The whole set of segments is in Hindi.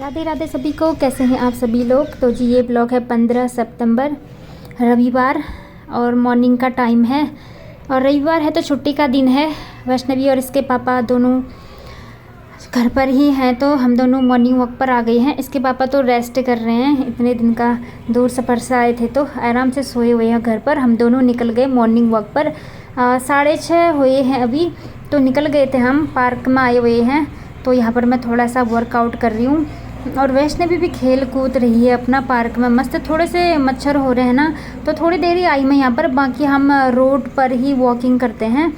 राधे राधे सभी को। कैसे हैं आप सभी लोग। तो जी ये ब्लॉग है 15 सितंबर रविवार और मॉर्निंग का टाइम है और रविवार है तो छुट्टी का दिन है। वैष्णवी और इसके पापा दोनों घर पर ही हैं तो हम दोनों मॉर्निंग वॉक पर आ गए हैं। इसके पापा तो रेस्ट कर रहे हैं, इतने दिन का दूर सफ़र से आए थे तो आराम से सोए हुए हैं घर पर। हम दोनों निकल गए मॉर्निंग वॉक पर। 6:30 हुए हैं अभी तो निकल गए थे। हम पार्क में आए हुए हैं तो यहाँ पर मैं थोड़ा सा वर्कआउट कर रही हूँ और वैष्णवी भी खेल कूद रही है अपना पार्क में मस्त। थोड़े से मच्छर हो रहे हैं ना तो थोड़ी देर ही आई मैं यहाँ पर, बाकी हम रोड पर ही वॉकिंग करते हैं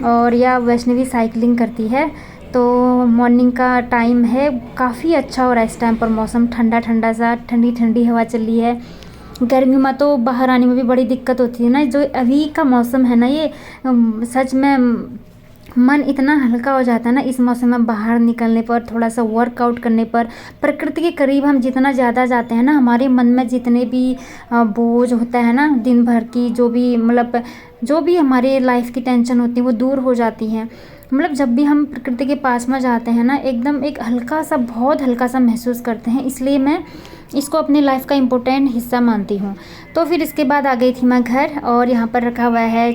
और या वैष्णवी साइकिलिंग करती है। तो मॉर्निंग का टाइम है, काफ़ी अच्छा हो रहा है इस टाइम पर। मौसम ठंडा ठंडा सा, ठंडी ठंडी हवा चल रही है। गर्मी में तो बाहर आने में भी बड़ी दिक्कत होती है ना। जो अभी का मौसम है ना ये सच में मन इतना हल्का हो जाता है ना इस मौसम में बाहर निकलने पर, थोड़ा सा वर्कआउट करने पर। प्रकृति के करीब हम जितना ज़्यादा जाते हैं ना, हमारे मन में जितने भी बोझ होता है ना दिन भर की, जो भी मतलब जो भी हमारे लाइफ की टेंशन होती है वो दूर हो जाती हैं। मतलब जब भी हम प्रकृति के पास में जाते हैं ना एकदम एक हल्का सा, बहुत हल्का सा महसूस करते हैं। इसलिए मैं इसको अपनी लाइफ का इम्पोर्टेंट हिस्सा मानती हूँ। तो फिर इसके बाद आ गई थी मैं घर और यहाँ पर रखा हुआ है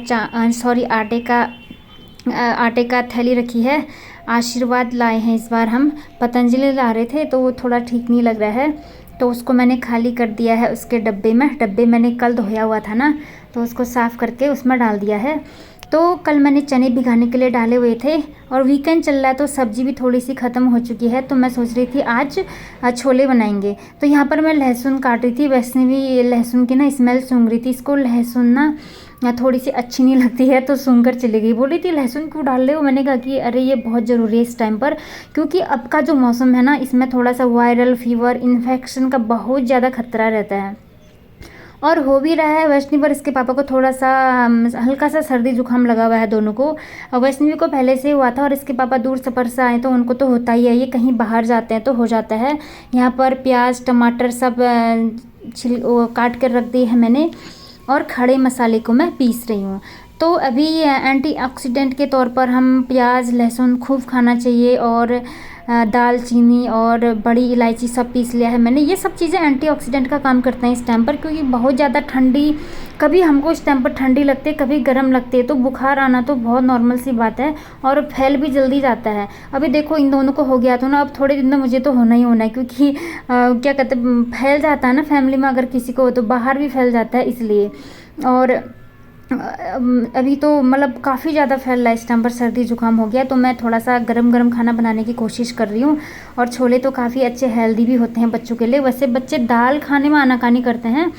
आटे का थैली रखी है। आशीर्वाद लाए हैं इस बार हम, पतंजलि ला रहे थे तो वो थोड़ा ठीक नहीं लग रहा है तो उसको मैंने खाली कर दिया है उसके डब्बे में। डब्बे मैंने कल धोया हुआ था ना तो उसको साफ़ करके उसमें डाल दिया है। तो कल मैंने चने भिगाने के लिए डाले हुए थे और वीकेंड चल रहा है तो सब्ज़ी भी थोड़ी सी ख़त्म हो चुकी है तो मैं सोच रही थी आज छोले बनाएंगे। तो यहाँ पर मैं लहसुन काट रही थी। वैसे भी लहसुन की ना स्मेल सूंघ रही थी। इसको लहसुन ना थोड़ी सी अच्छी नहीं लगती है तो सूंघ कर चली गई। बोली थी लहसुन क्यों डाल रहे हो। मैंने कहा कि अरे ये बहुत ज़रूरी है इस टाइम पर, क्योंकि अब का जो मौसम है ना इसमें थोड़ा सा वायरल फीवर इन्फेक्शन का बहुत ज़्यादा खतरा रहता है और हो भी रहा है। वैष्णवी और इसके पापा को थोड़ा सा हल्का सा सर्दी जुकाम लगा हुआ है दोनों को। वैष्णवी को पहले से हुआ था और इसके पापा दूर सफ़र से आए तो उनको तो होता ही है, ये कहीं बाहर जाते हैं तो हो जाता है। यहाँ पर प्याज टमाटर सब काट कर रख दिए हैं मैंने और खड़े मसाले को मैं पीस रही हूँ। तो अभी एंटीऑक्सीडेंट के तौर पर हम प्याज लहसुन खूब खाना चाहिए और दालचीनी और बड़ी इलायची सब पीस लिया है मैंने। ये सब चीज़ें एंटीऑक्सीडेंट का काम करते हैं इस टाइम पर, क्योंकि बहुत ज़्यादा ठंडी, कभी हमको इस टाइम पर ठंडी लगती है कभी गर्म लगती है तो बुखार आना तो बहुत नॉर्मल सी बात है और फैल भी जल्दी जाता है। अभी देखो इन दोनों को हो गया तो ना अब थोड़े दिन में मुझे तो होना ही होना है, क्योंकि क्या कहते हैं फैल जाता है ना फैमिली में, अगर किसी को हो तो बाहर भी फैल जाता है इसलिए। और अभी तो मतलब काफ़ी ज़्यादा फैल रहा है इस टाइम पर, सर्दी जुकाम हो गया तो मैं थोड़ा सा गरम गरम खाना बनाने की कोशिश कर रही हूँ। और छोले तो काफ़ी अच्छे हेल्दी भी होते हैं बच्चों के लिए। वैसे बच्चे दाल खाने में आनाकानी करते हैं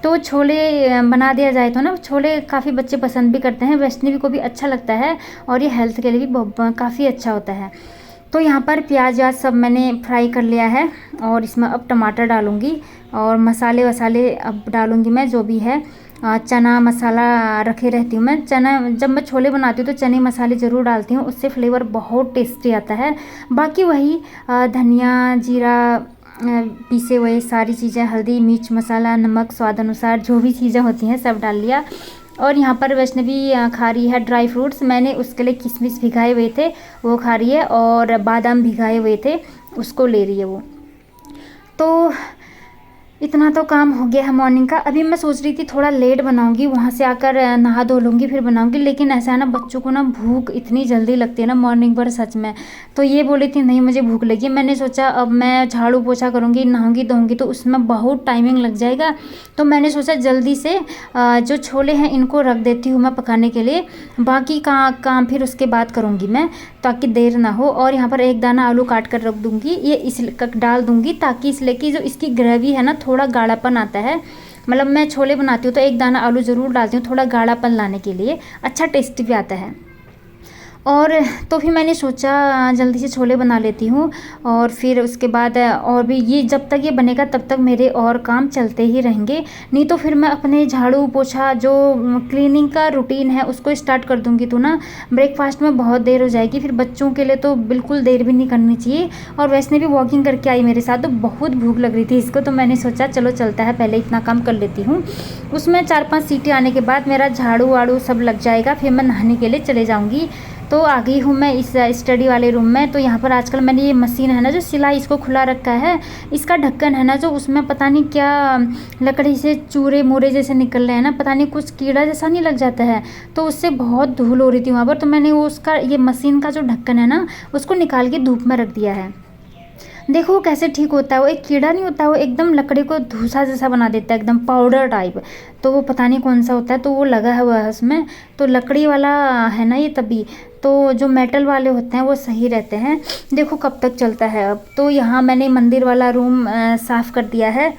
तो छोले बना दिया जाए तो ना छोले काफ़ी बच्चे पसंद भी करते हैं। वैष्णवी को भी अच्छा लगता है और ये हेल्थ के लिए भी काफ़ी अच्छा होता है। तो यहाँ पर प्याज व्याज सब मैंने फ्राई कर लिया है और इसमें अब टमाटर डालूँगी और मसाले वसाले अब डालूँगी मैं जो भी है। चना मसाला रखे रहती हूँ मैं। चना जब मैं छोले बनाती हूँ तो चने मसाले ज़रूर डालती हूँ, उससे फ्लेवर बहुत टेस्टी आता है। बाकी वही धनिया जीरा पीसे हुए सारी चीज़ें, हल्दी मिर्च मसाला नमक स्वाद अनुसार जो भी चीज़ें होती हैं सब डाल लिया। और यहाँ पर वैष्णवी खा रही है ड्राई फ्रूट्स। मैंने उसके लिए किशमिश भिगाए हुए थे वो खा रही है और बादाम भिगाए हुए थे उसको ले रही है वो। तो इतना तो काम हो गया है मॉर्निंग का। अभी मैं सोच रही थी थोड़ा लेट बनाऊंगी, वहाँ से आकर नहा धो लूँगी फिर बनाऊंगी, लेकिन ऐसा है ना बच्चों को ना भूख इतनी जल्दी लगती है ना मॉर्निंग पर सच में। तो ये बोली थी नहीं मुझे भूख लगी। मैंने सोचा अब मैं झाड़ू पोछा करूँगी नहाऊंगी धोऊंगी तो उसमें बहुत टाइमिंग लग जाएगा। तो मैंने सोचा जल्दी से जो छोले हैं इनको रख देती हूँ मैं पकाने के लिए, बाकी का काम फिर उसके बाद करूँगी मैं ताकि देर ना हो। और यहाँ पर एक दाना आलू काट कर रख दूँगी, ये इस डाल दूँगी ताकि इसलिए कि जो इसकी ग्रेवी है ना थोड़ा गाढ़ापन आता है। मतलब मैं छोले बनाती हूँ तो एक दाना आलू ज़रूर डालती हूँ थोड़ा गाढ़ापन लाने के लिए, अच्छा टेस्ट भी आता है। और तो फिर मैंने सोचा जल्दी से छोले बना लेती हूँ और फिर उसके बाद और भी ये जब तक ये बनेगा तब तक मेरे और काम चलते ही रहेंगे। नहीं तो फिर मैं अपने झाड़ू पोछा जो क्लीनिंग का रूटीन है उसको स्टार्ट कर दूँगी तो ना ब्रेकफास्ट में बहुत देर हो जाएगी। फिर बच्चों के लिए तो बिल्कुल देर भी नहीं करनी चाहिए। और वैसे भी वॉकिंग करके आई मेरे साथ तो बहुत भूख लग रही थी इसको, तो मैंने सोचा चलो चलता है पहले इतना काम कर लेती हूँ। उसमें 4-5 सीटी आने के बाद मेरा झाड़ू वाड़ू सब लग जाएगा, फिर मैं नहाने के लिए चले जाऊँगी। तो आ गई हूँ मैं इस स्टडी वाले रूम में। तो यहाँ पर आजकल मैंने ये मशीन है ना जो सिलाई, इसको खुला रखा है। इसका ढक्कन है ना जो, उसमें पता नहीं क्या लकड़ी से चूरे मूरे जैसे निकल रहे हैं ना, पता नहीं कुछ कीड़ा जैसा नहीं लग जाता है, तो उससे बहुत धूल हो रही थी वहाँ पर। तो मैंने वो उसका ये मशीन का जो ढक्कन है ना उसको निकाल के धूप में रख दिया है। देखो कैसे ठीक होता है। वो एक कीड़ा नहीं होता, वो एकदम लकड़ी को धूसा जैसा बना देता है, एकदम पाउडर टाइप। तो वो पता नहीं कौन सा होता है, तो वो लगा हुआ है उसमें। तो लकड़ी वाला है ना ये, तभी तो जो मेटल वाले होते हैं वो सही रहते हैं। देखो कब तक चलता है। अब तो यहाँ मैंने मंदिर वाला रूम साफ़ कर दिया है।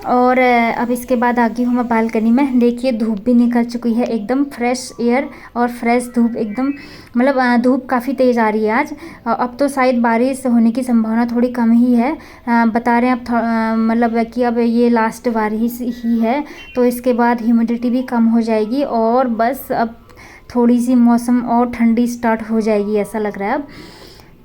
और अब इसके बाद आ गई हूँ मैं बालकनी में। देखिए धूप भी निकल चुकी है, एकदम फ्रेश एयर और फ्रेश धूप एकदम, मतलब धूप काफ़ी तेज़ आ रही है आज। अब तो शायद बारिश होने की संभावना थोड़ी कम ही है, बता रहे हैं अब मतलब कि अब ये लास्ट बारिश ही है। तो इसके बाद ह्यूमिडिटी भी कम हो जाएगी और बस अब थोड़ी सी मौसम और ठंडी स्टार्ट हो जाएगी ऐसा लग रहा है अब।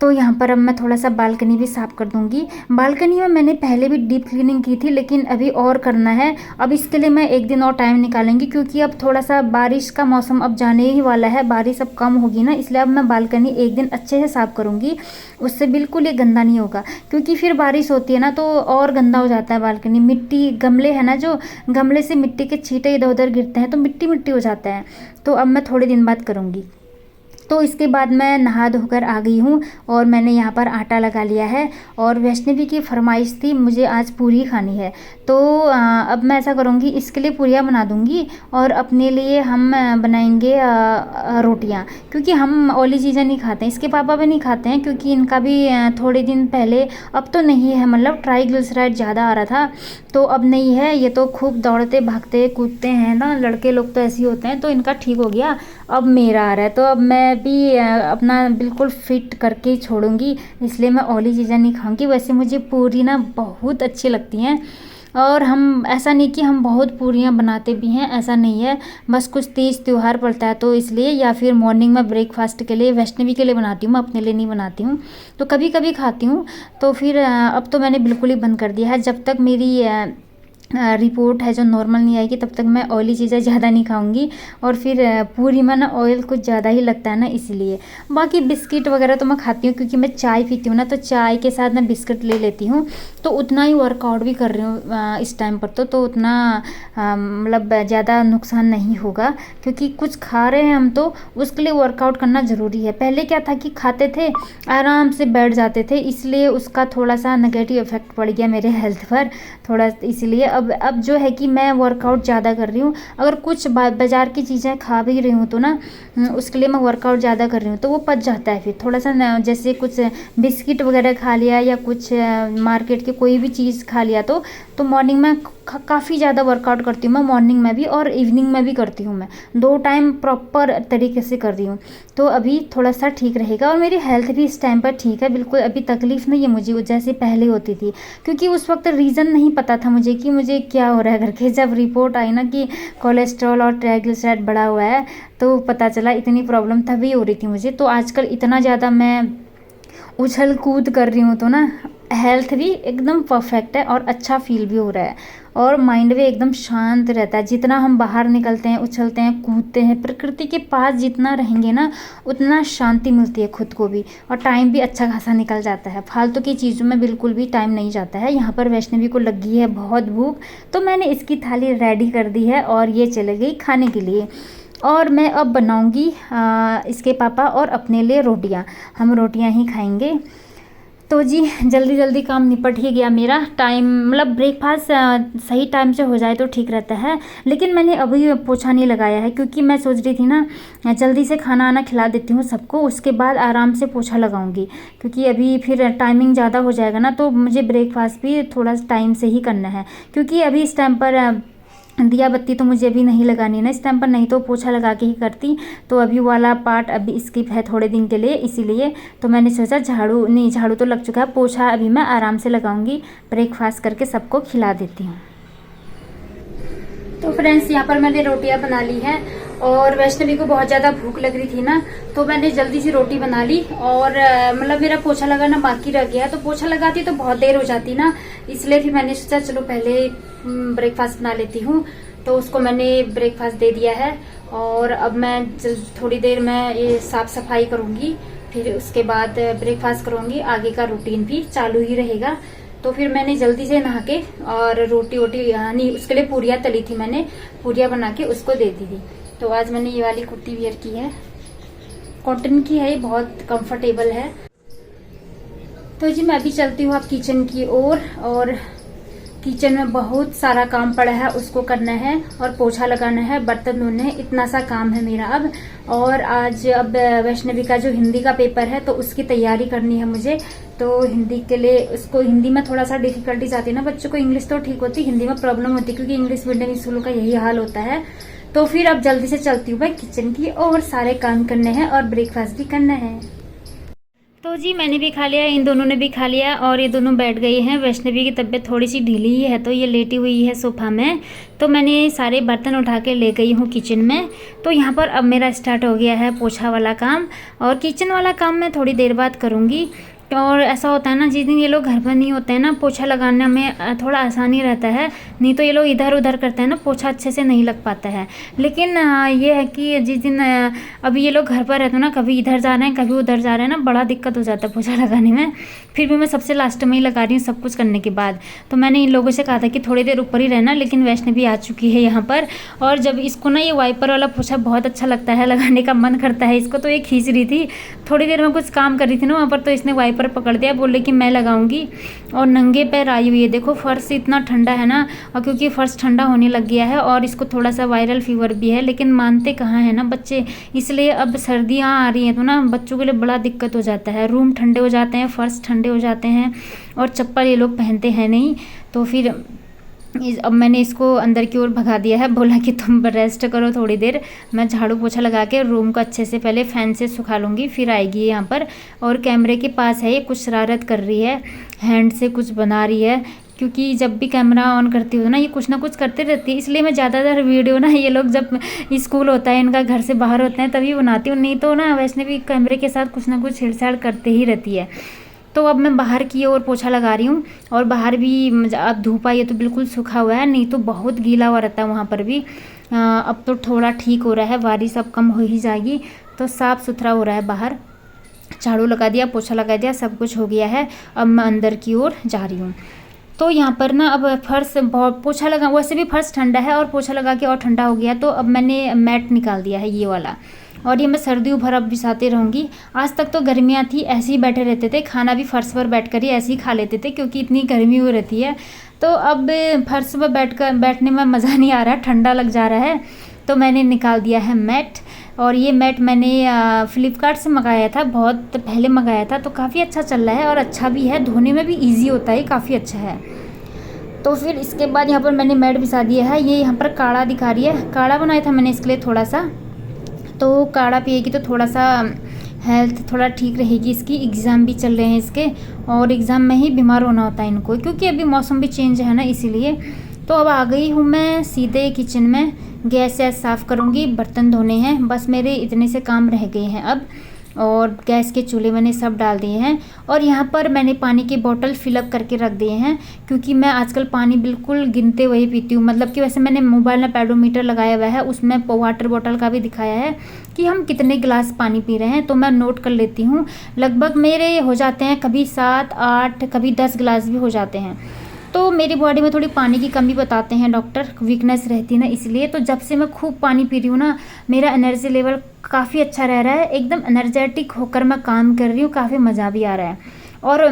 तो यहाँ पर अब मैं थोड़ा सा बालकनी भी साफ़ कर दूँगी। बालकनी में मैंने पहले भी डीप क्लीनिंग की थी, लेकिन अभी और करना है। अब इसके लिए मैं एक दिन और टाइम निकालेंगी, क्योंकि अब थोड़ा सा बारिश का मौसम अब जाने ही वाला है, बारिश अब कम होगी ना, इसलिए अब मैं बालकनी एक दिन अच्छे से साफ़ करूँगी। उससे बिल्कुल ये गंदा नहीं होगा, क्योंकि फिर बारिश होती है ना तो और गंदा हो जाता है बालकनी। मिट्टी गमले है ना, जो गमले से मिट्टी के छींटे इधर उधर गिरते हैं तो मिट्टी मिट्टी हो जाता है। तो अब मैं थोड़े दिन बाद करूँगी। तो इसके बाद मैं नहा धोकर आ गई हूँ और मैंने यहाँ पर आटा लगा लिया है। और वैष्णवी की फरमाइश थी मुझे आज पूरी खानी है, तो अब मैं ऐसा करूँगी, इसके लिए पूरियाँ बना दूँगी और अपने लिए हम बनाएंगे रोटियाँ, क्योंकि हम ऑयली चीज़ें नहीं खाते हैं। इसके पापा भी नहीं खाते हैं, क्योंकि इनका भी थोड़े दिन पहले, अब तो नहीं है, मतलब ट्राइग्लिसराइड ज़्यादा आ रहा था, तो अब नहीं है। ये तो खूब दौड़ते भागते कूदते हैं ना, लड़के लोग तो ऐसे ही होते हैं, तो इनका ठीक हो गया। अब मेरा आ रहा है, तो अब मैं भी अपना बिल्कुल फिट करके ही छोड़ूंगी, इसलिए मैं ऑयली चीज़ें नहीं खाऊंगी। वैसे मुझे पूरी ना बहुत अच्छी लगती हैं, और हम ऐसा नहीं कि हम बहुत पूरियाँ बनाते भी हैं, ऐसा नहीं है। बस कुछ तीज त्यौहार पड़ता है तो इसलिए, या फिर मॉर्निंग में ब्रेकफास्ट के लिए वैष्णवी के लिए बनाती हूँ, मैं अपने लिए नहीं बनाती हूँ। तो कभी कभी खाती हूँ। तो फिर अब तो मैंने बिल्कुल ही बंद कर दिया है। जब तक मेरी रिपोर्ट है जो नॉर्मल नहीं आएगी तब तक मैं ऑयली चीज़ें ज़्यादा नहीं खाऊंगी। और फिर पूरी में ना ऑयल कुछ ज़्यादा ही लगता है ना, इसलिए। बाकी बिस्किट वगैरह तो मैं खाती हूँ, क्योंकि मैं चाय पीती हूँ ना, तो चाय के साथ मैं बिस्किट ले लेती हूँ। तो उतना ही वर्कआउट भी कर रही हूँ इस टाइम पर, तो उतना मतलब ज़्यादा नुकसान नहीं होगा, क्योंकि कुछ खा रहे हैं हम तो उसके लिए वर्कआउट करना ज़रूरी है। पहले क्या था कि खाते थे आराम से बैठ जाते थे, इसलिए उसका थोड़ा सा नेगेटिव इफेक्ट पड़ गया मेरे हेल्थ पर थोड़ा, इसलिए अब जो है कि मैं वर्कआउट ज़्यादा कर रही हूँ। अगर कुछ बाज़ार की चीज़ें खा भी रही हूँ तो ना उसके लिए मैं वर्कआउट ज़्यादा कर रही हूँ, तो वो पच जाता है। फिर थोड़ा सा जैसे कुछ बिस्किट वगैरह खा लिया या कुछ मार्केट की कोई भी चीज़ खा लिया, तो मॉर्निंग में काफ़ी ज़्यादा वर्कआउट करती हूँ मैं, मॉर्निंग में भी और इवनिंग में भी करती हूँ। मैं 2 टाइम प्रॉपर तरीके से कर रही हूँ, तो अभी थोड़ा सा ठीक रहेगा। और मेरी हेल्थ भी इस टाइम पर ठीक है, बिल्कुल अभी तकलीफ़ नहीं है मुझे जैसे पहले होती थी, क्योंकि उस वक्त रीज़न नहीं पता था मुझे कि मुझे क्या हो रहा है करके। जब रिपोर्ट आई ना कि कोलेस्ट्रॉल और ट्राइग्लिसराइड बढ़ा हुआ है, तो पता चला इतनी प्रॉब्लम तभी हो रही थी मुझे। तो आजकल इतना ज़्यादा मैं उछल कूद कर रही हूँ, तो ना हेल्थ भी एकदम परफेक्ट है और अच्छा फील भी हो रहा है, और माइंड भी एकदम शांत रहता है। जितना हम बाहर निकलते हैं, उछलते हैं, कूदते हैं, प्रकृति के पास जितना रहेंगे ना, उतना शांति मिलती है खुद को भी, और टाइम भी अच्छा खासा निकल जाता है। फालतू की चीज़ों में बिल्कुल भी टाइम नहीं जाता है। यहाँ पर वैष्णवी को लगी है बहुत भूख, तो मैंने इसकी थाली रेडी कर दी है और ये चले गई खाने के लिए। और मैं अब बनाऊंगी इसके पापा और अपने लिए रोटियां, हम रोटियां ही खाएंगे। तो जी जल्दी जल्दी काम निपट ही गया मेरा। टाइम मतलब ब्रेकफास्ट सही टाइम से हो जाए तो ठीक रहता है, लेकिन मैंने अभी पोछा नहीं लगाया है, क्योंकि मैं सोच रही थी ना जल्दी से खाना आना खिला देती हूँ सबको, उसके बाद आराम से पोछा लगाऊंगी, क्योंकि अभी फिर टाइमिंग ज़्यादा हो जाएगा ना, तो मुझे ब्रेकफास्ट भी थोड़ा टाइम से ही करना है। क्योंकि अभी इस टाइम पर दिया बत्ती तो मुझे अभी नहीं लगानी ना इस टाइम पर, नहीं तो पोछा लगा के ही करती। तो अभी वाला पार्ट अभी स्किप है थोड़े दिन के लिए, इसीलिए तो मैंने सोचा झाड़ू तो लग चुका है, पोछा अभी मैं आराम से लगाऊंगी, ब्रेकफास्ट करके सबको खिला देती हूँ। तो फ्रेंड्स यहाँ पर मैंने रोटियां बना ली हैं, और वैष्णवी को बहुत ज़्यादा भूख लग रही थी ना, तो मैंने जल्दी से रोटी बना ली। और मतलब मेरा पोछा लगाना बाकी रह गया, तो पोछा लगाती तो बहुत देर हो जाती ना, इसलिए फिर मैंने सोचा चलो पहले ब्रेकफास्ट बना लेती हूँ। तो उसको मैंने ब्रेकफास्ट दे दिया है, और अब मैं थोड़ी देर में ये साफ सफाई करूंगी, फिर उसके बाद ब्रेकफास्ट करूंगी। आगे का रूटीन भी चालू ही रहेगा। तो फिर मैंने जल्दी से नहा के और रोटी वोटी नहीं, उसके लिए पूरियाँ तली थी, मैंने पूरियाँ बना के उसको दे दी थी। तो आज मैंने ये वाली कुर्ती वियर की है, कॉटन की है, बहुत कंफर्टेबल है। तो जी मैं अभी चलती हूँ अब किचन की ओर, और किचन में बहुत सारा काम पड़ा है, उसको करना है और पोछा लगाना है, बर्तन धोने हैं, इतना सा काम है मेरा अब। और आज अब वैष्णवी का जो हिंदी का पेपर है तो उसकी तैयारी करनी है मुझे। तो हिंदी के लिए उसको, हिंदी में थोड़ा सा डिफिकल्टीज आती है ना बच्चों को, इंग्लिश तो ठीक होती, हिंदी में प्रॉब्लम होती है क्योंकि इंग्लिश मीडियम स्कूलों का यही हाल होता है। तो फिर अब जल्दी से चलती हूँ मैं किचन की और सारे काम करने हैं और ब्रेकफास्ट भी करना है। तो जी मैंने भी खा लिया, इन दोनों ने भी खा लिया और ये दोनों बैठ गए हैं। वैष्णवी की तबीयत थोड़ी सी ढीली ही है तो ये लेटी हुई है सोफा में। तो मैंने सारे बर्तन उठा के ले गई हूँ किचन में। तो यहाँ पर अब मेरा स्टार्ट हो गया है पोछा वाला काम, और किचन वाला काम मैं थोड़ी देर बाद करूँगी। और ऐसा होता है ना, जिस दिन ये लोग घर पर नहीं होते हैं ना, पोछा लगाने में थोड़ा आसानी रहता है, नहीं तो ये लोग इधर उधर करते हैं ना, पोछा अच्छे से नहीं लग पाता है। लेकिन ये है कि जिस दिन अभी ये लोग घर पर रहते हैं ना, कभी इधर जा रहे हैं कभी उधर जा रहे हैं ना, बड़ा दिक्कत हो जाता है पोछा लगाने में। फिर भी मैं सबसे लास्ट में ही लगा रही हूँ सब कुछ करने के बाद। तो मैंने इन लोगों से कहा था कि थोड़ी देर ऊपर ही रहना, लेकिन वैष्णवी आ चुकी है यहाँ पर। और जब इसको ना ये वाइपर वाला पोछा बहुत अच्छा लगता है, लगाने का मन करता है इसको, तो ये खींच रही थी। थोड़ी देर में कुछ काम कर रही थी ना वहाँ पर, तो इसने वाइपर पकड़ दिया, बोले कि मैं लगाऊंगी। और नंगे पैर आई हुई है, देखो फर्श इतना ठंडा है ना, और क्योंकि फर्श ठंडा होने लग गया है और इसको थोड़ा सा वायरल फीवर भी है, लेकिन मानते कहाँ है ना बच्चे। इसलिए अब सर्दियाँ आ रही हैं तो ना बच्चों के लिए बड़ा दिक्कत हो जाता है, रूम ठंडे हो जाते हैं, फर्श ठंडे हो जाते हैं, और चप्पल ये लोग पहनते हैं नहीं। तो फिर अब मैंने इसको अंदर की ओर भगा दिया है, बोला कि तुम रेस्ट करो थोड़ी देर, मैं झाड़ू पोछा लगा के रूम को अच्छे से पहले फ़ैन से सुखा लूँगी, फिर आएगी यहाँ पर। और कैमरे के पास है ये, कुछ शरारत कर रही है, हैंड से कुछ बना रही है, क्योंकि जब भी कैमरा ऑन करती हूँ ना ये कुछ ना कुछ करते रहती है। इसलिए मैं ज़्यादातर वीडियो ना ये लोग जब स्कूल होता है इनका, घर से बाहर होते हैं, तभी बनाती हूँ, नहीं तो ना वैसे भी कैमरे के साथ कुछ ना कुछ छेड़छाड़ करते ही रहती है। तो अब मैं बाहर की ओर पोछा लगा रही हूँ, और बाहर भी अब धूप आई है तो बिल्कुल सूखा हुआ है, नहीं तो बहुत गीला हुआ रहता है वहाँ पर भी। अब तो थोड़ा ठीक हो रहा है, बारिश अब कम हो ही जाएगी, तो साफ़ सुथरा हो रहा है बाहर। झाड़ू लगा दिया, पोछा लगा दिया, सब कुछ हो गया है। अब मैं अंदर की ओर जा रही हूँ। तो यहाँ पर ना अब फर्श बहुत, पोछा लगा, वैसे भी फर्श ठंडा है और पोछा लगा के और ठंडा हो गया, तो अब मैंने मैट निकाल दिया है ये वाला, और ये मैं सर्दियों भर अब बिछाते रहूँगी। आज तक तो गर्मियाँ थी, ऐसे ही बैठे रहते थे, खाना भी फर्श पर बैठकर ही ऐसे ही खा लेते थे क्योंकि इतनी गर्मी हो रहती है। तो अब फर्श पर बैठने में मज़ा नहीं आ रहा, ठंडा लग जा रहा है, तो मैंने निकाल दिया है मैट। और ये मैट मैंने फ़्लिपकार्ट से मंगाया था, बहुत पहले मंगाया था, तो काफ़ी अच्छा चल रहा है और अच्छा भी है, धोने में भी ईजी होता है, काफ़ी अच्छा है। तो फिर इसके बाद यहाँ पर मैंने मैट बिछा दिया है। ये यहाँ पर काढ़ा दिखा रही है, काढ़ा बनाया था मैंने इसके लिए थोड़ा सा, तो काढ़ा पिएगी तो थोड़ा सा हेल्थ थोड़ा ठीक रहेगी इसकी। एग्ज़ाम भी चल रहे हैं इसके, और एग्ज़ाम में ही बीमार होना होता है इनको, क्योंकि अभी मौसम भी चेंज है ना, इसीलिए। तो अब आ गई हूँ मैं सीधे किचन में, गैस वैस साफ़ करूँगी, बर्तन धोने हैं, बस मेरे इतने से काम रह गए हैं अब। और गैस के चूल्हे मैंने सब डाल दिए हैं, और यहाँ पर मैंने पानी की बोतल फिलअप करके रख दिए हैं, क्योंकि मैं आजकल पानी बिल्कुल गिनते हुए पीती हूँ। मतलब कि वैसे मैंने मोबाइल में पेडोमीटर लगाया हुआ है, उसमें वाटर बोतल का भी दिखाया है कि हम कितने गिलास पानी पी रहे हैं, तो मैं नोट कर लेती हूँ। लगभग मेरे हो जाते हैं कभी 7, 8, कभी 10 गिलास भी हो जाते हैं। तो मेरी बॉडी में थोड़ी पानी की कमी बताते हैं डॉक्टर, वीकनेस रहती है ना, इसलिए। तो जब से मैं खूब पानी पी रही हूँ ना, मेरा एनर्जी लेवल काफ़ी अच्छा रह रहा है, एकदम एनर्जेटिक होकर मैं काम कर रही हूँ, काफ़ी मज़ा भी आ रहा है। और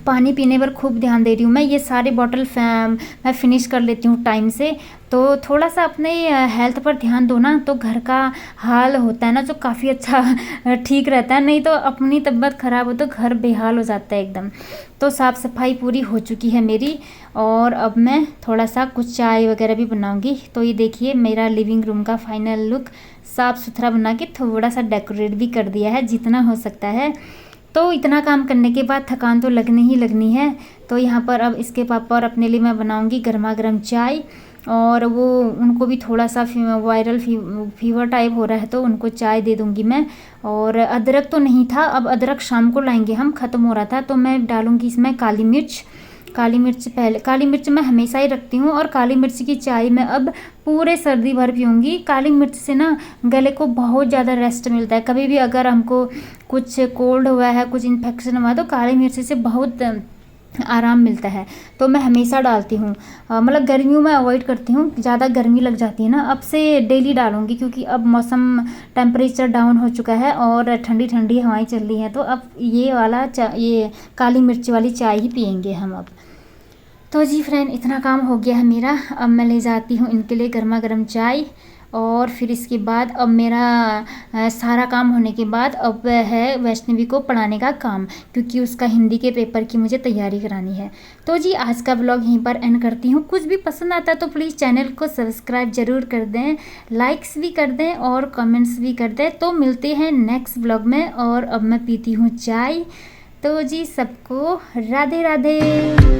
पानी पीने पर खूब ध्यान दे रही हूँ मैं। ये सारे बॉटल मैं फिनिश कर लेती हूँ टाइम से। तो थोड़ा सा अपने हेल्थ पर ध्यान दो ना, तो घर का हाल होता है ना जो काफ़ी अच्छा ठीक रहता है, नहीं तो अपनी तबीयत ख़राब हो तो घर बेहाल हो जाता है एकदम। तो साफ़ सफाई पूरी हो चुकी है मेरी, और अब मैं थोड़ा सा कुछ चाय वगैरह भी बनाऊंगी। तो ये देखिए मेरा लिविंग रूम का फाइनल लुक, साफ़ सुथरा बना के थोड़ा सा डेकोरेट भी कर दिया है जितना हो सकता है। तो इतना काम करने के बाद थकान तो लगनी ही लगनी है। तो यहाँ पर अब इसके पापा और अपने लिए मैं बनाऊंगी गर्मा गर्म चाय, और वो उनको भी थोड़ा सा वायरल फीवर टाइप हो रहा है, तो उनको चाय दे दूंगी मैं। और अदरक तो नहीं था, अब अदरक शाम को लाएंगे हम, ख़त्म हो रहा था, तो मैं डालूंगी इसमें काली मिर्च काली मिर्च मैं हमेशा ही रखती हूँ और काली मिर्च की चाय मैं अब पूरे सर्दी भर पीऊँगी। काली मिर्च से ना गले को बहुत ज़्यादा रेस्ट मिलता है। कभी भी अगर हमको कुछ कोल्ड हुआ है, कुछ इन्फेक्शन हुआ है तो काली मिर्च से बहुत आराम मिलता है। तो मैं हमेशा डालती हूँ। मतलब गर्मियों में अवॉइड करती हूँ, ज़्यादा गर्मी लग जाती है ना। अब से डेली डालूँगी क्योंकि अब मौसम टेम्परेचर डाउन हो चुका है और ठंडी ठंडी हवाएं चल रही हैं। तो अब ये काली मिर्च वाली चाय ही पियेंगे हम अब। तो जी फ्रेंड, इतना काम हो गया है मेरा। अब मैं ले जाती हूँ इनके लिए गर्मा गर्म चाय और फिर इसके बाद अब मेरा सारा काम होने के बाद अब है वैष्णवी को पढ़ाने का काम, क्योंकि उसका हिंदी के पेपर की मुझे तैयारी करानी है। तो जी आज का व्लॉग यहीं पर एंड करती हूँ। कुछ भी पसंद आता है तो प्लीज़ चैनल को सब्सक्राइब ज़रूर कर दें, लाइक्स भी कर दें और कमेंट्स भी कर दें। तो मिलते हैं नेक्स्ट व्लॉग में। और अब मैं पीती हूँ चाय। तो जी सबको राधे राधे।